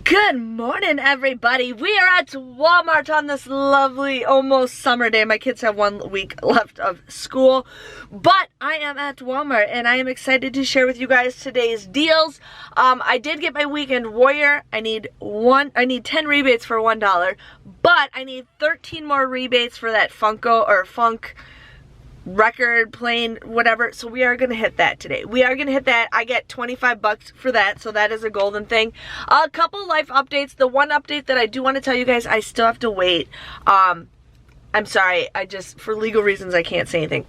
Good morning, everybody. We are at Walmart on this lovely, almost summer day. My kids have 1 week left of school, but I am at Walmart and I am excited to share with you guys today's deals. I did get my weekend warrior. I need 10 rebates for $1, but I need 13 more rebates for that Funko or Funk record, plane, whatever. So we are gonna hit that today. We are gonna hit that. I get 25 bucks for that, so that is a golden thing. A couple life updates. The one update that I do want to tell you guys, I still have to wait. I'm sorry, for legal reasons I can't say anything,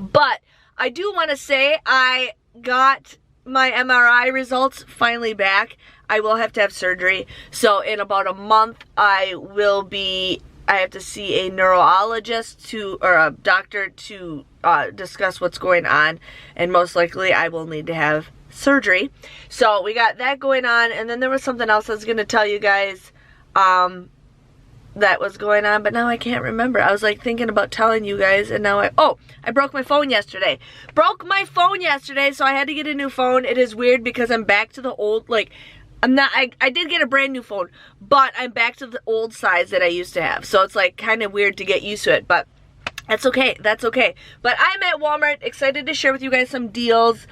but I do want to say I got my MRI results finally back. I will have to have surgery, so in about a month I have to see a neurologist or a doctor to discuss what's going on, and most likely I will need to have surgery. So we got that going on, and then there was something else I was going to tell you guys that was going on, but now I can't remember. I was like thinking about telling you guys, and now I broke my phone yesterday. So I had to get a new phone. It is weird because I'm back to the old, I did get a brand new phone, but I'm back to the old size that I used to have. So it's like kind of weird to get used to it, but that's okay. That's okay. But I'm at Walmart, excited to share with you guys some deals.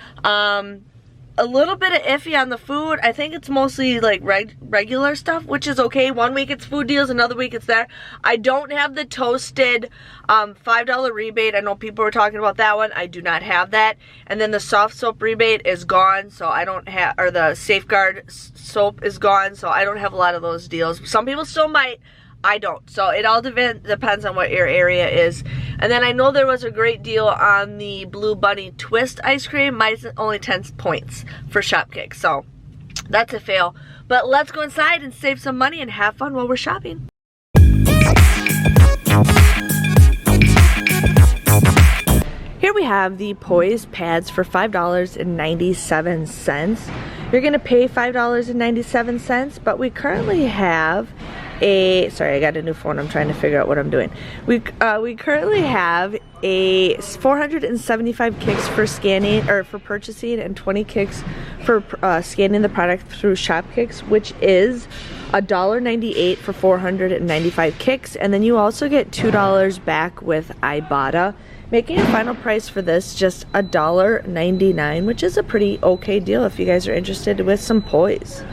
A little bit of iffy on the food. I think it's mostly like regular stuff, which is okay. 1 week it's food deals, another week it's there. I don't have the toasted $5 rebate. I know people were talking about that one. I do not have that. And then the soft soap rebate is gone, so I don't have, or the Safeguard soap is gone, so I don't have a lot of those deals. Some people still might. I don't. So it all depends on what your area is. And then I know there was a great deal on the Blue Bunny Twist ice cream. Mine's only 10 points for Shopkick. So that's a fail. But let's go inside and save some money and have fun while we're shopping. Here we have the Poise pads for $5.97. You're going to pay $5.97, but we currently have sorry, I got a new phone. I'm trying to figure out what I'm doing. We currently have a 475 kicks for scanning or for purchasing, and 20 kicks for scanning the product through Shopkicks, which is $1.98 for 495 kicks. And then you also get $2 back with Ibotta, making a final price for this just $1.99, which is a pretty okay deal if you guys are interested with some Poise.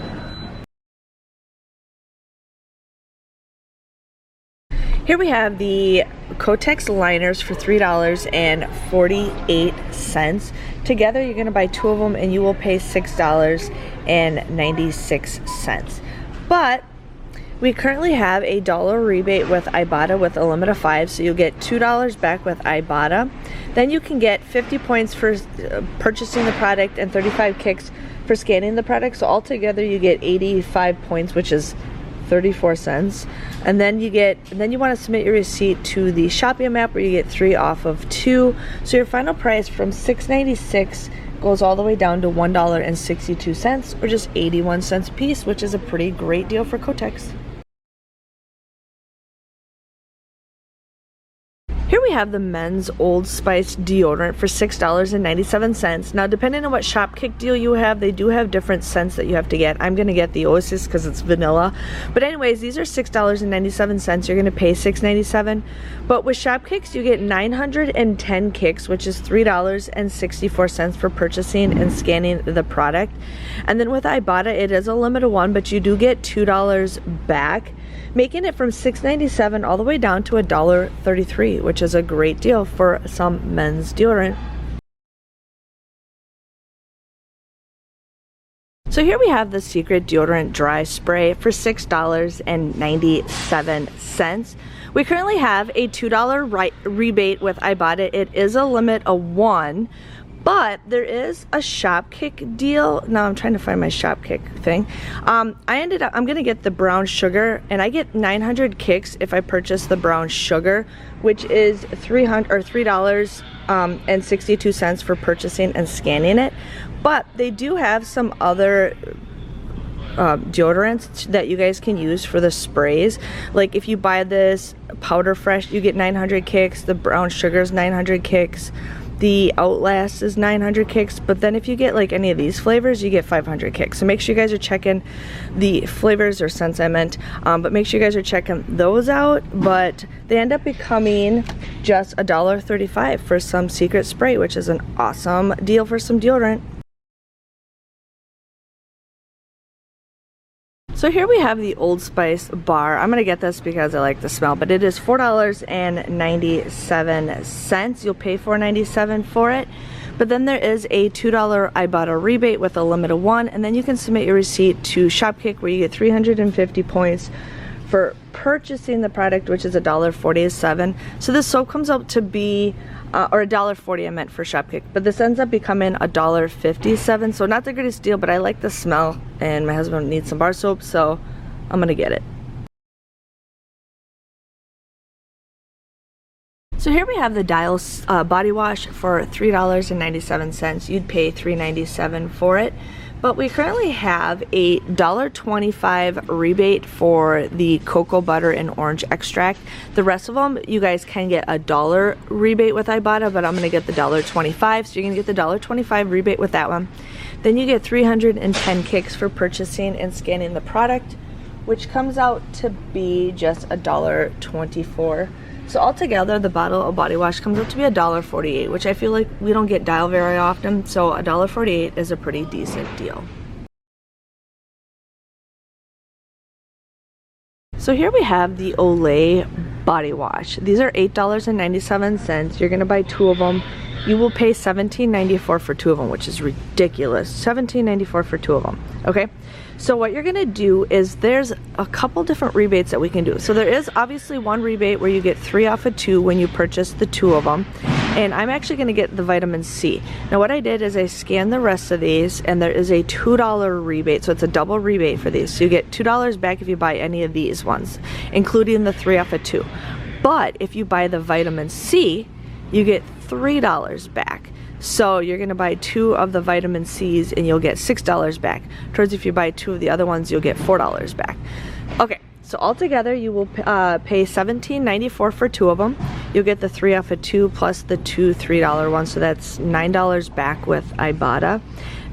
Here we have the Kotex liners for $3.48. Together you're going to buy 2 of them and you will pay $6.96. But we currently have a $1 rebate with Ibotta with a limit of 5, so you'll get $2 back with Ibotta. Then you can get 50 points for purchasing the product and 35 kicks for scanning the product. So altogether you get 85 points, which is 34 cents. And then you want to submit your receipt to the Shopee app where you get 3 off of 2. So your final price from $6.96 goes all the way down to $1.62, or just 81 cents a piece, which is a pretty great deal for Kotex. Here we have the men's Old Spice deodorant for $6.97. Now, depending on what Shopkick deal you have, they do have different scents that you have to get. I'm going to get the Oasis because it's vanilla. But anyways, these are $6.97. You're going to pay $6.97. But with Shopkicks, you get 910 kicks, which is $3.64 for purchasing and scanning the product. And then with Ibotta, it is a limit of 1, but you do get $2 back, making it from $6.97 all the way down to $1.33, which is a great deal for some men's deodorant. So here we have the Secret Deodorant Dry Spray for $6.97. We currently have a $2 rebate with Ibotta. It is a limit of 1. But there is a Shopkick deal. Now I'm trying to find my Shopkick thing. I'm gonna get the brown sugar, and I get 900 kicks if I purchase the brown sugar, which is $3.62 for purchasing and scanning it. But they do have some other deodorants that you guys can use for the sprays. Like if you buy this Powder Fresh, you get 900 kicks. The brown sugar is 900 kicks. The Outlast is 900 kicks, but then if you get like any of these flavors, you get 500 kicks. So make sure you guys are checking the flavors or scents I meant, but make sure you guys are checking those out. But they end up becoming just $1.35 for some secret spray, which is an awesome deal for some deodorant. So here we have the Old Spice bar. I'm gonna get this because I like the smell, but it is $4.97. You'll pay $4.97 for it. But then there is a $2 Ibotta rebate with a limit of 1, and then you can submit your receipt to Shopkick where you get 350 points for purchasing the product, which is $1.47. So this soap comes out to be or $1.40 I meant for Shopkick, but this ends up becoming $1.57. So not the greatest deal, but I like the smell, and my husband needs some bar soap, so I'm gonna get it. So here we have the Dial body wash for $3.97. You'd pay $3.97 for it. But we currently have a $1.25 rebate for the cocoa butter and orange extract. The rest of them, you guys can get a $1 rebate with Ibotta, but I'm gonna get the $1.25. So you're gonna get the $1.25 rebate with that one. Then you get 310 kicks for purchasing and scanning the product, which comes out to be just $1.24. So altogether, the bottle of body wash comes out to be $1.48, which I feel like we don't get Dial very often, so $1.48 is a pretty decent deal. So here we have the Olay body wash. These are $8.97. You're gonna buy 2 of them. You will pay $17.94 for 2 of them, which is ridiculous. $17.94 for 2 of them, okay? So what you're gonna do is there's a couple different rebates that we can do. So there is obviously one rebate where you get 3 off of 2 when you purchase the 2 of them. And I'm actually gonna get the vitamin C. Now what I did is I scanned the rest of these, and there is a $2 rebate. So it's a double rebate for these. So you get $2 back if you buy any of these ones, including the 3 off of 2. But if you buy the vitamin C, you get $3 back. So you're gonna buy 2 of the vitamin C's and you'll get $6 back. Towards if you buy 2 of the other ones, you'll get $4 back. Okay, so altogether you will pay $17.94 for 2 of them. You'll get the 3 off of 2 plus the 2 $3 ones, so that's $9 back with Ibotta.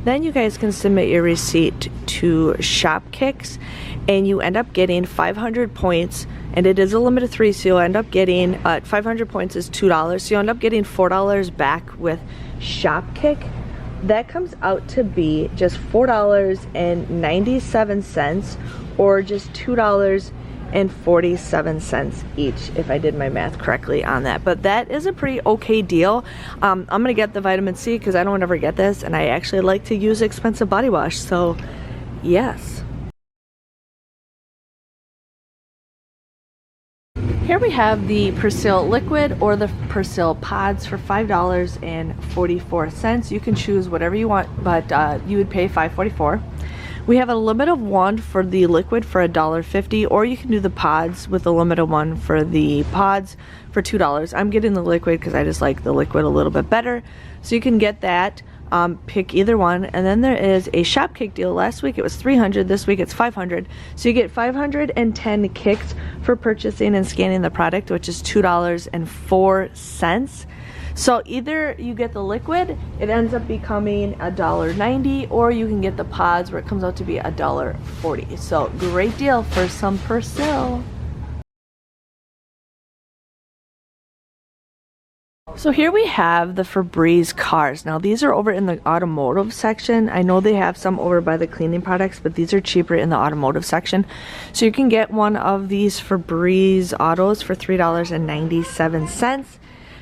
Then you guys can submit your receipt to Shopkicks, and you end up getting 500 points, and it is a limit of 3, so you'll end up getting 500 points is $2, so you end up getting $4 back with Shopkick. That comes out to be just $4.97, or just $2.47 each, if I did my math correctly on that. But that is a pretty okay deal. I'm gonna get the vitamin C because I don't ever get this, and I actually like to use expensive body wash, so yes. Here we have the Persil liquid or the Persil pods for $5.44. You can choose whatever you want, but you would pay $5.44. We have a limit of 1 for the liquid for $1.50, or you can do the pods with a limit of 1 for the pods for $2. I'm getting the liquid because I just like the liquid a little bit better. So you can get that. Pick either one. And then there is a Shopkick deal. Last week it was 300, this week it's 500. So you get 510 kicks for purchasing and scanning the product, which is $2.04. So either you get the liquid, it ends up becoming $1.90, or you can get the pods where it comes out to be $1.40. So great deal for some Persil. So here we have the Febreze cars. Now these are over in the automotive section. I know they have some over by the cleaning products, but these are cheaper in the automotive section. So you can get one of these Febreze autos for $3.97.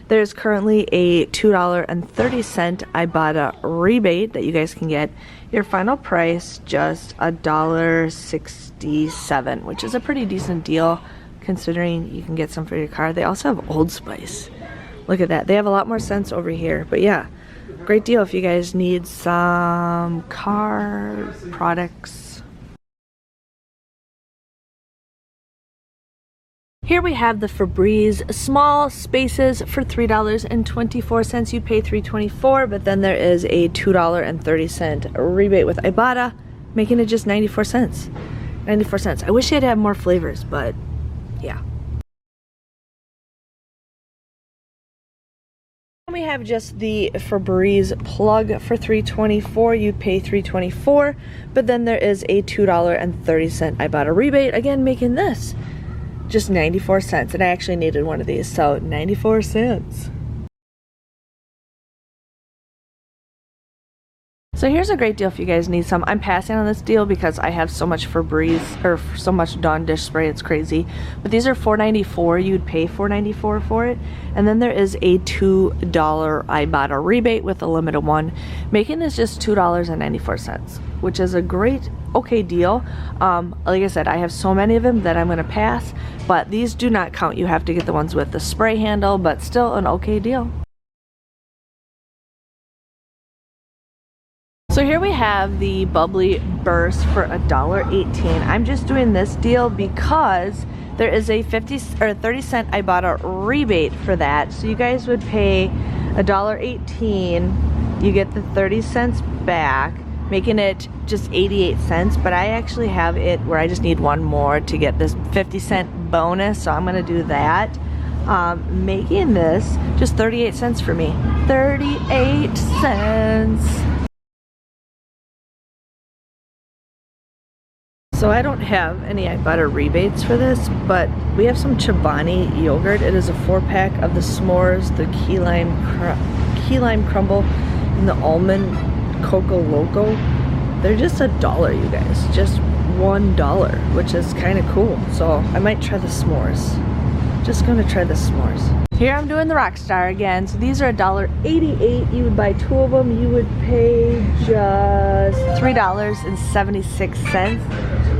There's currently a $2.30 Ibotta rebate that you guys can get. Your final price just $1.67, which is a pretty decent deal considering you can get some for your car. They also have Old Spice. Look at that. They have a lot more scents over here. But yeah, great deal if you guys need some car products. Here we have the Febreze small spaces for $3.24. You pay $3.24, but then there is a $2.30 rebate with Ibotta, making it just 94 cents. 94 cents. I wish it had more flavors, but yeah. we have just the Febreze plug for $3.24. You'd pay $3.24, but then there is a $2.30 Ibotta rebate, again making this just 94 cents, and I actually needed one of these, so 94 cents. So here's a great deal if you guys need some. I'm passing on this deal because I have so much Febreze, or so much Dawn dish spray, it's crazy. But these are $4.94, you'd pay $4.94 for it. And then there is a $2 Ibotta rebate with a limit of 1, making this just $2.94, which is a great, okay deal. Like I said, I have so many of them that I'm gonna pass, but these do not count. You have to get the ones with the spray handle, but still an okay deal. So here we have the Bubbly Burst for $1.18. I'm just doing this deal because there is a 30-cent Ibotta rebate for that. So you guys would pay $1.18. You get the 30 cents back, making it just 88 cents. But I actually have it where I just need one more to get this 50-cent bonus. So I'm gonna do that. Making this just 38 cents for me. 38 cents. So I don't have any Ibotta rebates for this, but we have some Chobani yogurt. It is a 4-pack of the s'mores, the key lime crumble, and the almond cocoa loco. They're just $1, you guys, just $1, which is kind of cool. So I might try the s'mores. Just gonna try the s'mores. Here I'm doing the Rockstar again. So these are $1.88. You would buy 2 of them. You would pay just $3.76.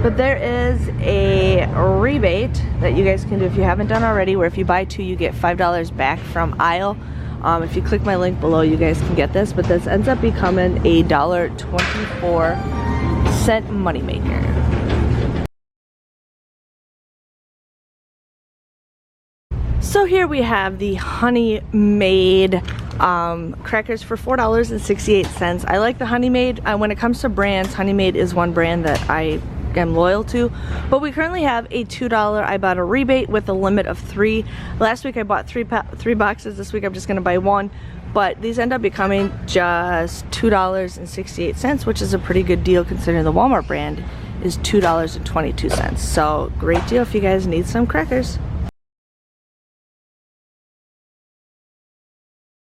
But there is a rebate that you guys can do if you haven't done already, where if you buy 2, you get $5 back from aisle. If you click my link below, you guys can get this, but this ends up becoming a $1.24 moneymaker. So here we have the Honey Made crackers for $4.68. I like the Honey Made. When it comes to brands, Honey Made is one brand that I am loyal to, but we currently have a $2 Ibotta rebate with a limit of 3. Last week I bought 3 boxes. This week I'm just gonna buy 1, but these end up becoming just $2.68, which is a pretty good deal considering the Walmart brand is $2.22. So great deal if you guys need some crackers.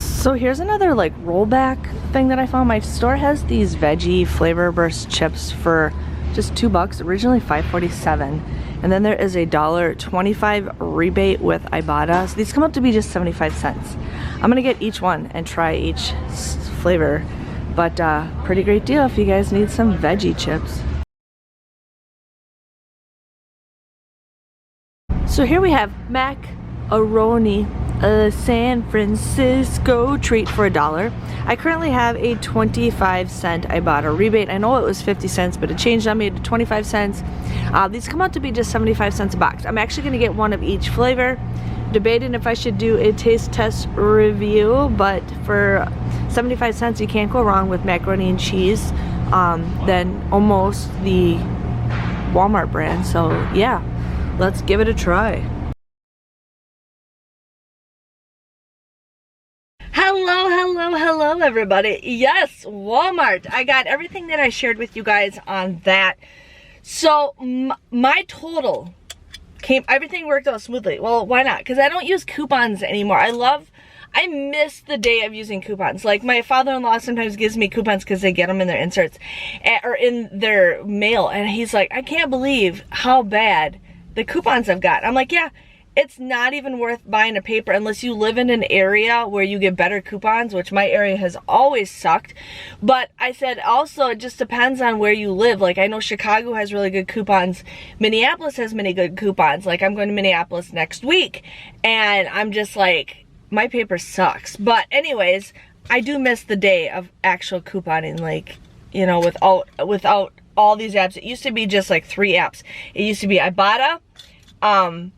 So here's another like rollback thing that I found. My store has these veggie flavor burst chips for just $2, originally $5.47, and then there is a $1.25 rebate with Ibotta. So these come up to be just 75 cents. I'm gonna get each one and try each flavor, but pretty great deal if you guys need some veggie chips. So here we have macaroni, a San Francisco treat for $1. I currently have a 25-cent Ibotta rebate. I know it was 50 cents, but it changed on me to 25 cents. These come out to be just 75 cents a box. I'm actually gonna get one of each flavor. Debating if I should do a taste test review, but for 75 cents, you can't go wrong with macaroni and cheese, then almost the Walmart brand. So yeah, let's give it a try. Hello everybody. Yes, Walmart. I got everything that I shared with you guys on that. So my total came, everything worked out smoothly. Well, why not? Because I don't use coupons anymore. I miss the day of using coupons. Like my father-in-law sometimes gives me coupons because they get them in their inserts or in their mail, and he's like, I can't believe how bad the coupons I've got. I'm like, yeah, it's not even worth buying a paper unless you live in an area where you get better coupons, which my area has always sucked. But I said also it just depends on where you live. Like I know Chicago has really good coupons. Minneapolis has many good coupons. Like I'm going to Minneapolis next week and I'm just like, my paper sucks. But anyways, I do miss the day of actual couponing, like, you know, without all these apps. It used to be just like 3 apps. It used to be Ibotta,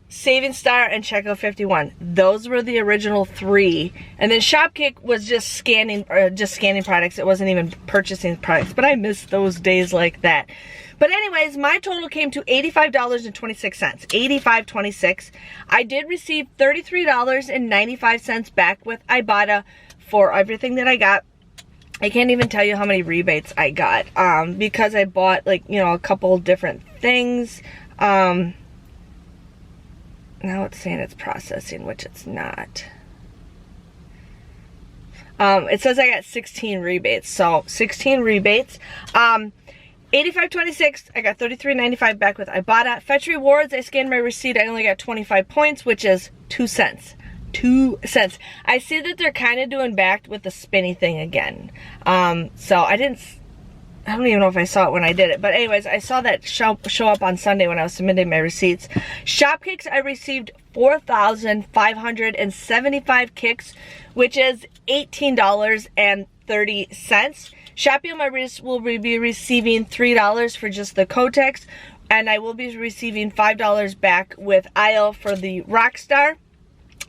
Saving Star, and Checkout 51. Those were the original 3. And then Shopkick was just scanning products. It wasn't even purchasing products. But I miss those days like that. But anyways, my total came to $85.26. $85.26. I did receive $33.95 back with Ibotta for everything that I got. I can't even tell you how many rebates I got because I bought, like, you know, a couple different things. Now it's saying it's processing, which it's not. It says I got 16 rebates, so 16 rebates. $85.26, I got $33.95 back with Ibotta. Fetch rewards, I scanned my receipt, I only got 25 points, which is 2 cents. 2 cents. I see that they're kind of doing back with the spinny thing again. So I don't even know if I saw it when I did it. But anyways, I saw that show up on Sunday when I was submitting my receipts. Shop kicks, I received 4,575 kicks, which is $18.30. Shopee will be receiving $3 for just the Kotex. And I will be receiving $5 back with IO for the Rockstar.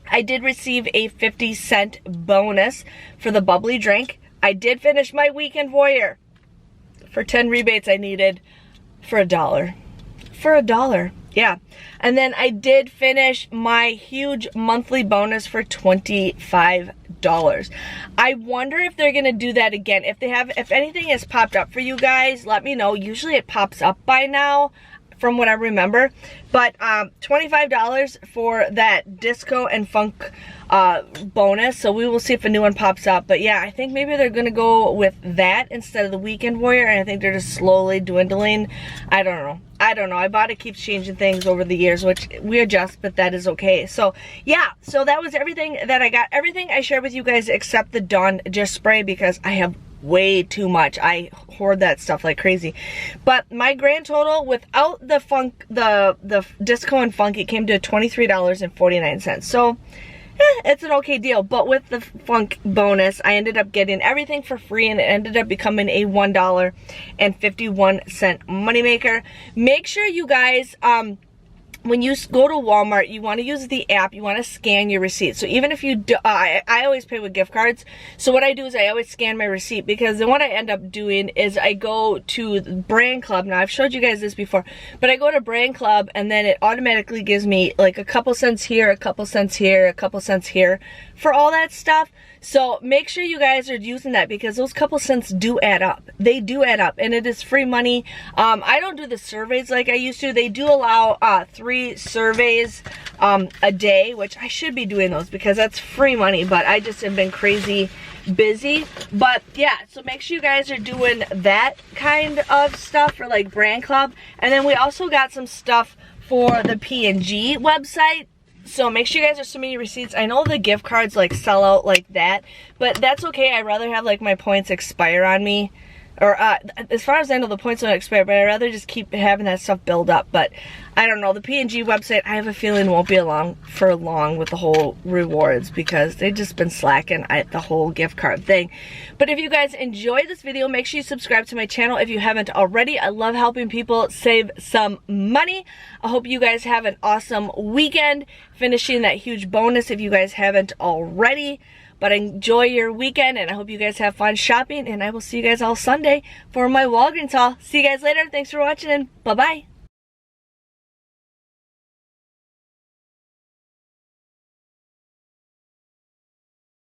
I did receive a 50-cent bonus for the bubbly drink. I did finish my weekend voyeur for 10 rebates I needed for $1. For $1, yeah. And then I did finish my huge monthly bonus for $25. I wonder if they're gonna do that again. If anything has popped up for you guys, let me know. Usually it pops up by now, from what I remember. But $25 for that disco and funk bonus. So we will see if a new one pops up. But yeah, I think maybe they're gonna go with that instead of the weekend voyeur, and I think they're just slowly dwindling. I don't know. Ibotta keeps changing things over the years, which we adjust, but that is okay. So yeah, so that was everything that I got. Everything I shared with you guys except the Dawn Just Spray, because I have way too much. I hoard that stuff like crazy. But my grand total without the funk, the disco and funk, it came to $23.49. So it's an okay deal. But with the funk bonus, I ended up getting everything for free, and it ended up becoming a $1.51 moneymaker. Make sure you guys when you go to Walmart, you want to use the app, you want to scan your receipt. So even if you do, I always pay with gift cards. So what I do is I always scan my receipt, because then what I end up doing is I go to Brand Club. Now I've showed you guys this before, but I go to Brand Club and then it automatically gives me like a couple cents here, a couple cents here, a couple cents here for all that stuff. So make sure you guys are using that, because those couple cents do add up. They do add up, and it is free money. I don't do the surveys like I used to. They do allow 3 surveys a day, which I should be doing those because that's free money, but I just have been crazy busy. But yeah, so make sure you guys are doing that kind of stuff for like Brand Club. And then we also got some stuff for the P&G website. So make sure you guys are submitting your receipts. I know the gift cards like sell out like that, but that's okay. I'd rather have like my points expire on me. Or as far as I know, the points don't expire, but I'd rather just keep having that stuff build up. But I don't know, the P&G website, I have a feeling won't be along for long with the whole rewards, because they've just been slacking at the whole gift card thing. But if you guys enjoyed this video, make sure you subscribe to my channel if you haven't already. I love helping people save some money. I hope you guys have an awesome weekend, finishing that huge bonus if you guys haven't already. But enjoy your weekend, and I hope you guys have fun shopping, and I will see you guys all Sunday for my Walgreens haul. See you guys later. Thanks for watching, and bye-bye.